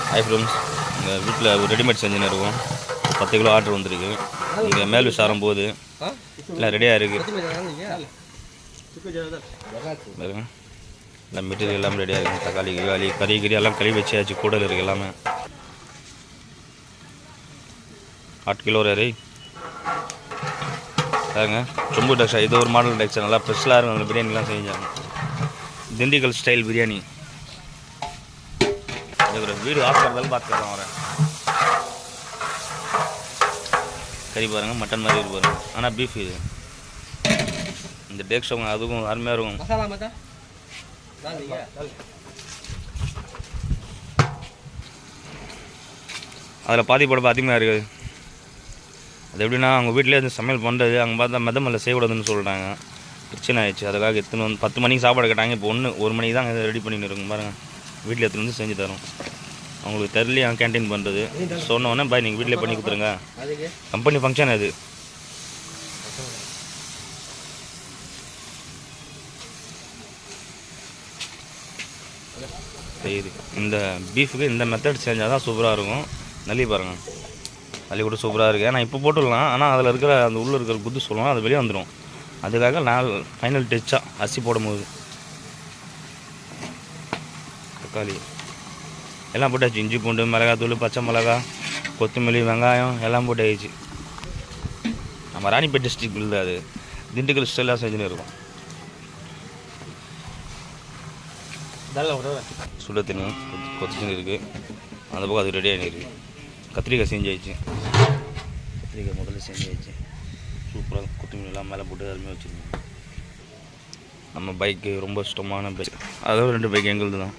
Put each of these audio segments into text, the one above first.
Hi friends, எங்கள் வீட்டில் ஒரு ரெடிமேட் செஞ்சுன்னு இருக்கும். 10 கிலோ ஆர்டர் வந்துருக்கு. இங்கே மேல் விசாரம் போகுது, எல்லாம் ரெடியாக இருக்குது. எல்லாம் மெட்டீரியல் எல்லாம் ரெடியாக இருக்குது. தக்காளி கிக்காளி கறி கறி எல்லாம் கறி வச்சாச்சு. கூடல் இருக்குது எல்லாமே. 8 கிலோ ரேரி பாருங்க. சொம்பு டெக்ஸ்டா இது ஒரு மாடல் டெக்ஸ்டா நல்லா ஸ்பெஷலாக இருக்கும். அந்த பிரியாணிலாம் செஞ்சாங்க. திண்டுக்கல் ஸ்டைல் பிரியாணி. வீடு ஆஃப் பண்ணுறதாலும் பார்த்துக்கலாம். வரேன் கறி பாருங்கள், மட்டன் மாதிரி இருக்கு பாருங்கள். ஆனால் பீஃப் இது. இந்த டேக் ஷோங்க அதுக்கும் அருமையாக இருக்கும். அதில் பாதி படப்பு அதிகமாக இருக்குது. அது எப்படின்னா அவங்க வீட்டிலே வந்து சமையல் பண்ணுறது, அங்கே பார்த்தா மெதமல்ல செய்யக்கூடாதுன்னு சொல்லிட்டாங்க. பிரச்சனை ஆயிடுச்சு. அதுக்காக எடுத்துன்னு வந்து 10 மணிக்கு சாப்பாடு கேட்டாங்க. இப்போ 1 மணிக்கு தான் ரெடி பண்ணின்னு இருக்கும் பாருங்கள். வீட்டில் எடுத்துன்னு வந்து செஞ்சு தரோம். அவங்களுக்கு தெரியல அவங்க கேன்டீன் பண்ணுறது. சொன்னோன்னே பாய் நீங்கள் வீட்டிலே பண்ணி கொடுத்துருங்க. கம்பெனி ஃபங்க்ஷன் அது. இது இந்த பீஃபுக்கு இந்த மெத்தட் செஞ்சால் தான் சூப்பராக இருக்கும். நல்லி பாருங்கள், நல்லி கூட சூப்பராக இருக்குது. ஆனால் இப்போ போட்டுடலாம். ஆனால் அதில் இருக்கிற அந்த உள்ளே இருக்கிற குத்து சொல்லுவோம், அது வெளியே வந்துடும். அதுக்காக நான் ஃபைனல் டச்சாக அரிசி போடும்போது தக்காளி எல்லாம் போட்டாச்சு. இஞ்சி பூண்டு, மிளகாத்தூள், பச்சை மிளகா, கொத்தமல்லி, வெங்காயம் எல்லாம் போட்டு ஆயிடுச்சு. நம்ம ராணிப்பேட் டிஸ்ட்ரிக்ட் இல்லை, அது திண்டுக்கல் ஸ்டைலாக செஞ்சுன்னு இருக்கும். சுட தண்ணி கொத்திச்சுன்னு இருக்குது. அந்த பக்கம் அது ரெடி ஆகிருக்கு. கத்திரிக்காய் செஞ்சாயிடுச்சு. கத்திரிக்காய் முதல்ல செஞ்சாயிடுச்சு. சூப்பராக கொத்தமல்லி எல்லாம் மேலே போட்டு அதுமாதிரி வச்சுருக்கோம். நம்ம பைக்கு ரொம்ப இஷ்டமான பைக். அதோட 2 பைக் எங்களுது தான்.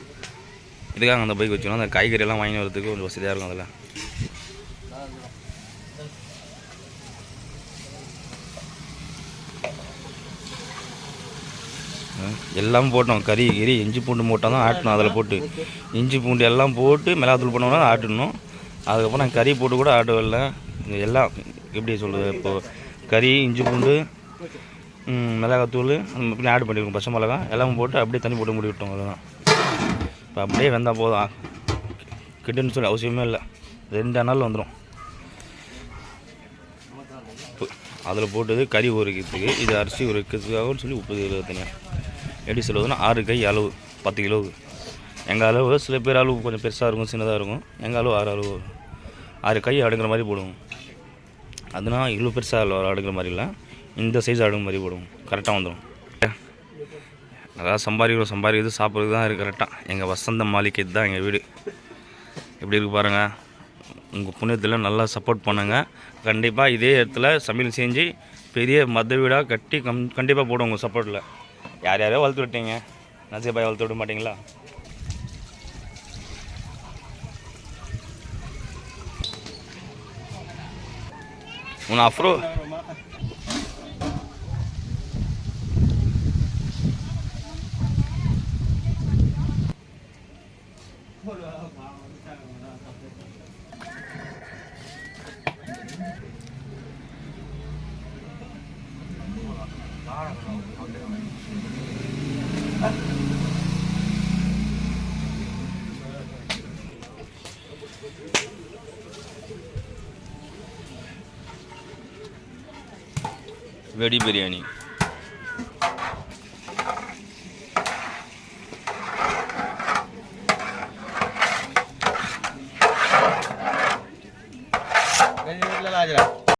இதுக்காக அந்த பைக் வச்சுக்கணும். அந்த காய்கறியெல்லாம் வாங்கி வரதுக்கு கொஞ்சம் வசதியாக இருக்கும். அதில் எல்லாம் போட்டோம். கறி இஞ்சி பூண்டு போட்டால் தான் ஆட்டணும். அதில் போட்டு இஞ்சி பூண்டு எல்லாம் போட்டு மிளகாத்தூள் பண்ணோம்னா ஆட்டணும். அதுக்கப்புறம் நான் கறி போட்டு கூட ஆட்டவில்லை. எல்லாம் எப்படி சொல்கிறது, இப்போது கறி, இஞ்சி பூண்டு, மிளகாத்தூள் அந்த ஆட் பண்ணியிருக்கோம். பச்சை மிளகா எல்லாம் போட்டு அப்படியே தண்ணி போட்டு மூடி விட்டோம். அதுதான் இப்போ அப்படியே வெந்தால் போதும். கிட்டுன்னு சொல்லி அவசியமே இல்லை. 2 நாள் வந்துடும். அதில் போட்டது கறி உரிக்கிறதுக்கு, இது அரிசி உரிக்கிறதுக்காகவும் சொல்லி உப்பு தனியாக. எப்படி சொல்லுவதுன்னா 6 கை அளவு 10 கிலோவுக்கு. எங்கள் அளவு சில பேர் அளவு கொஞ்சம் பெருசாக இருக்கும், சின்னதாக இருக்கும். எங்கள் அளவு 6 அளவு 6 கை அடுங்கிற மாதிரி போடுவோம். அதனால் இவ்வளோ பெருசாக அடுங்கிற மாதிரி இல்லை, இந்த சைஸ் அடுங்கிற மாதிரி போடுவோம். கரெக்டாக வந்துடும். அதாவது சம்பாதிக்கிறது சாப்பிட்றது தான் இருக்குது கரெக்டாக. எங்கள் வசந்த மாளிகை தான் எங்கள் வீடு. எப்படி இருக்குது பாருங்கள். உங்கள் புண்ணியத்தில் நல்லா சப்போர்ட் பண்ணுங்கள். கண்டிப்பாக இதே இடத்துல சமையல் செஞ்சு பெரிய மத வீடாக கட்டி கண்டிப்பாக போடுவோம் உங்கள் சப்போர்ட்டில். யாரையோ வளர்த்து விட்டீங்க, நசீபாய் வளர்த்து விட மாட்டிங்களா? உன் அஃப்ரோ வெடி பிரியாணி. Ganyan lang